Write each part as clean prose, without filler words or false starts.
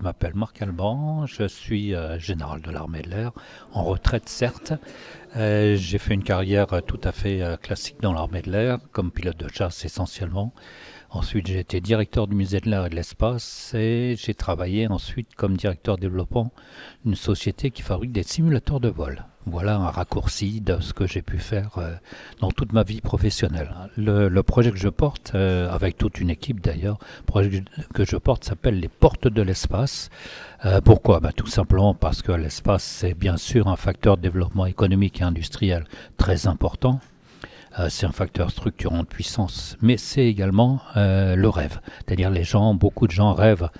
Je m'appelle Marc Alban, je suis général de l'armée de l'air, en retraite certes. J'ai fait une carrière tout à fait classique dans l'armée de l'air, comme pilote de chasse essentiellement. Ensuite, j'ai été directeur du musée de l'air et de l'espace et j'ai travaillé ensuite comme directeur développement d'une société qui fabrique des simulateurs de vol. Voilà un raccourci de ce que j'ai pu faire dans toute ma vie professionnelle. Le projet que je porte, avec toute une équipe d'ailleurs, le projet que je porte s'appelle les portes de l'espace. Pourquoi? Tout simplement parce que l'espace, c'est bien sûr un facteur de développement économique et industriel très important. C'est un facteur structurant de puissance, mais c'est également le rêve. C'est-à-dire beaucoup de gens rêvent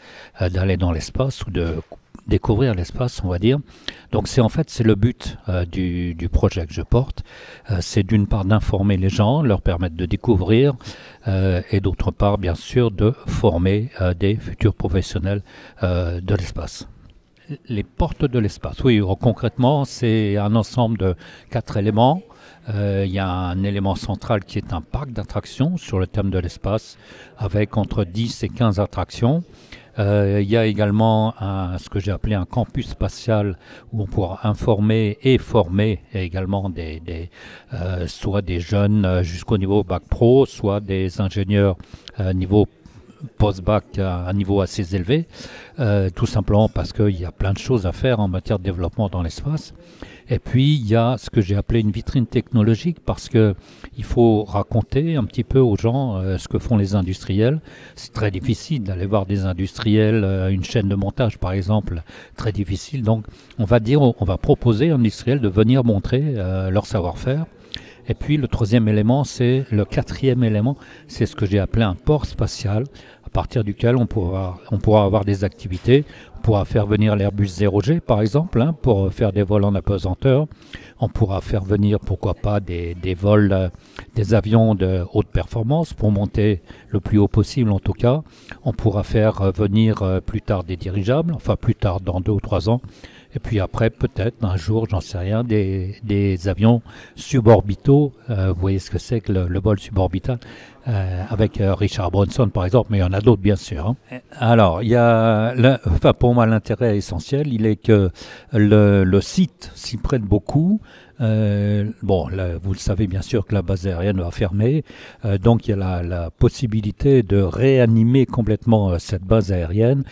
d'aller dans l'espace ou de découvrir l'espace, on va dire. Donc c'est le but du projet que je porte. C'est d'une part d'informer les gens, leur permettre de découvrir, et d'autre part, bien sûr, de former des futurs professionnels de l'espace. Les portes de l'espace, oui, concrètement, c'est un ensemble de 4 éléments. Il y a un élément central qui est un parc d'attractions sur le thème de l'espace avec entre 10 et 15 attractions. Il y a également ce que j'ai appelé un campus spatial où on pourra informer et former également soit des jeunes jusqu'au niveau bac pro, soit des ingénieurs niveau post-bac à un niveau assez élevé, tout simplement parce qu'il y a plein de choses à faire en matière de développement dans l'espace. Et puis il y a ce que j'ai appelé une vitrine technologique parce que il faut raconter un petit peu aux gens ce que font les industriels. C'est très difficile d'aller voir des industriels, une chaîne de montage par exemple, très difficile. Donc on va proposer aux industriels de venir montrer leur savoir-faire. Et puis le quatrième élément, c'est ce que j'ai appelé un port spatial, à partir duquel on pourra avoir des activités. On pourra faire venir l'Airbus 0G par exemple, pour faire des vols en apesanteur. On pourra faire venir, pourquoi pas, des vols, des avions de haute performance pour monter le plus haut possible en tout cas. On pourra faire venir plus tard des dirigeables, enfin plus tard dans 2 ou 3 ans. Et puis après, peut-être, un jour, j'en sais rien, des avions suborbitaux. Vous voyez ce que c'est que le vol suborbital avec Richard Branson, par exemple, mais il y en a d'autres, bien sûr. Alors, pour moi, l'intérêt essentiel, il est que le site s'y prête beaucoup. Vous le savez bien sûr que la base aérienne va fermer, donc il y a la possibilité de réanimer complètement cette base aérienne,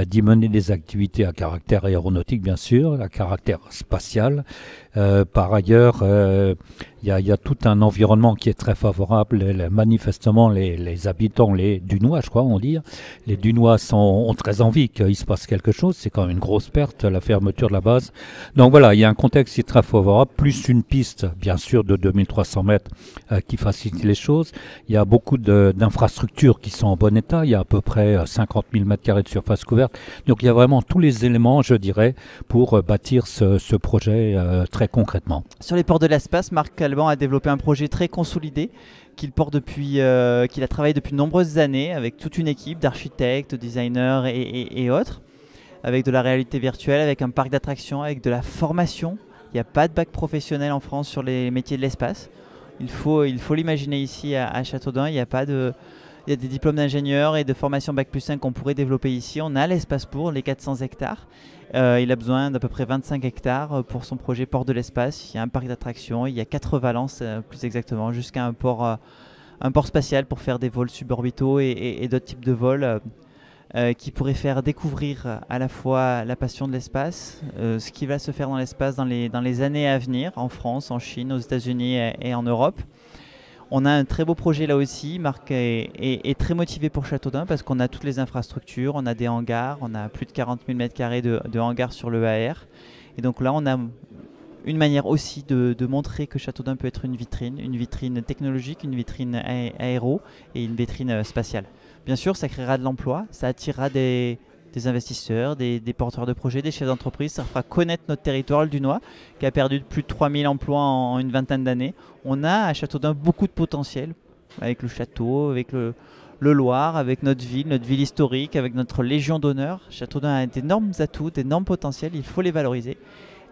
d'y mener des activités à caractère aéronautique bien sûr, à caractère spatial. Par ailleurs, il y a tout un environnement qui est très favorable. Manifestement, les habitants, les Dunois, je crois, on dit, les Dunois ont très envie qu'il se passe quelque chose. C'est quand même une grosse perte, la fermeture de la base. Donc voilà, il y a un contexte qui est très favorable, plus une piste, bien sûr, de 2300 mètres qui facilite les choses. Il y a beaucoup d'infrastructures qui sont en bon état. Il y a à peu près 50 000 mètres carrés de surface couverte. Donc il y a vraiment tous les éléments, je dirais, pour bâtir ce projet très concrètement. Sur les ports de l'espace, Marc Alban a développé un projet très consolidé qu'il a travaillé depuis de nombreuses années avec toute une équipe d'architectes, designers et autres, avec de la réalité virtuelle, avec un parc d'attractions, avec de la formation. Il n'y a pas de bac professionnel en France sur les métiers de l'espace. Il faut l'imaginer ici à Châteaudun. Il y a des diplômes d'ingénieurs et de formation Bac+5 qu'on pourrait développer ici. On a l'espace pour les 400 hectares. Il a besoin d'à peu près 25 hectares pour son projet Port de l'espace. Il y a un parc d'attractions, il y a 4 valences plus exactement, jusqu'à un port spatial pour faire des vols suborbitaux et d'autres types de vols qui pourraient faire découvrir à la fois la passion de l'espace, ce qui va se faire dans l'espace dans les années à venir, en France, en Chine, aux États-Unis et en Europe. On a un très beau projet là aussi. Marc est très motivé pour Châteaudun parce qu'on a toutes les infrastructures, on a des hangars, on a plus de 40 000 m² de hangars sur le AR. Et donc là, on a une manière aussi de montrer que Châteaudun peut être une vitrine technologique, une vitrine aéro et une vitrine spatiale. Bien sûr, ça créera de l'emploi, ça attirera des investisseurs, des porteurs de projets, des chefs d'entreprise. Ça fera connaître notre territoire, le Dunois, qui a perdu plus de 3000 emplois en une vingtaine d'années. On a à Châteaudun beaucoup de potentiel, avec le château, avec le Loir, avec notre ville historique, avec notre Légion d'honneur. Châteaudun a d'énormes atouts, d'énormes potentiels, il faut les valoriser.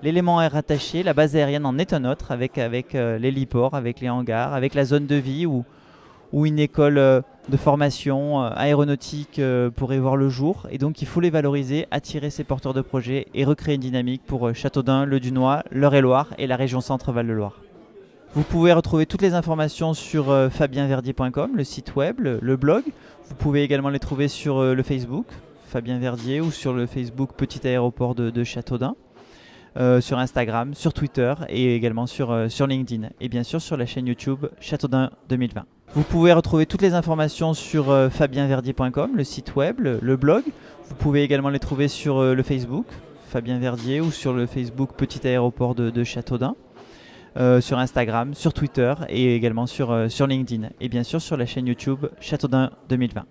L'élément est rattaché, la base aérienne en est un autre, avec l'héliport, avec les hangars, avec la zone de vie où ou une école de formation aéronautique pourrait voir le jour. Et donc il faut les valoriser, attirer ces porteurs de projets et recréer une dynamique pour Châteaudun, le Dunois, l'Eure-et-Loir et la région Centre-Val de Loire. Vous pouvez retrouver toutes les informations sur fabienverdier.com, le site web, le blog. Vous pouvez également les trouver sur le Facebook, Fabien Verdier, ou sur le Facebook Petit Aéroport de Châteaudun, sur Instagram, sur Twitter et également sur LinkedIn. Et bien sûr sur la chaîne YouTube Châteaudun 2020. Vous pouvez retrouver toutes les informations sur fabienverdier.com, le site web, le blog. Vous pouvez également les trouver sur le Facebook, Fabien Verdier, ou sur le Facebook Petit Aéroport de Châteaudun. Sur Instagram, sur Twitter et également sur LinkedIn. Et bien sûr sur la chaîne YouTube Châteaudun 2020.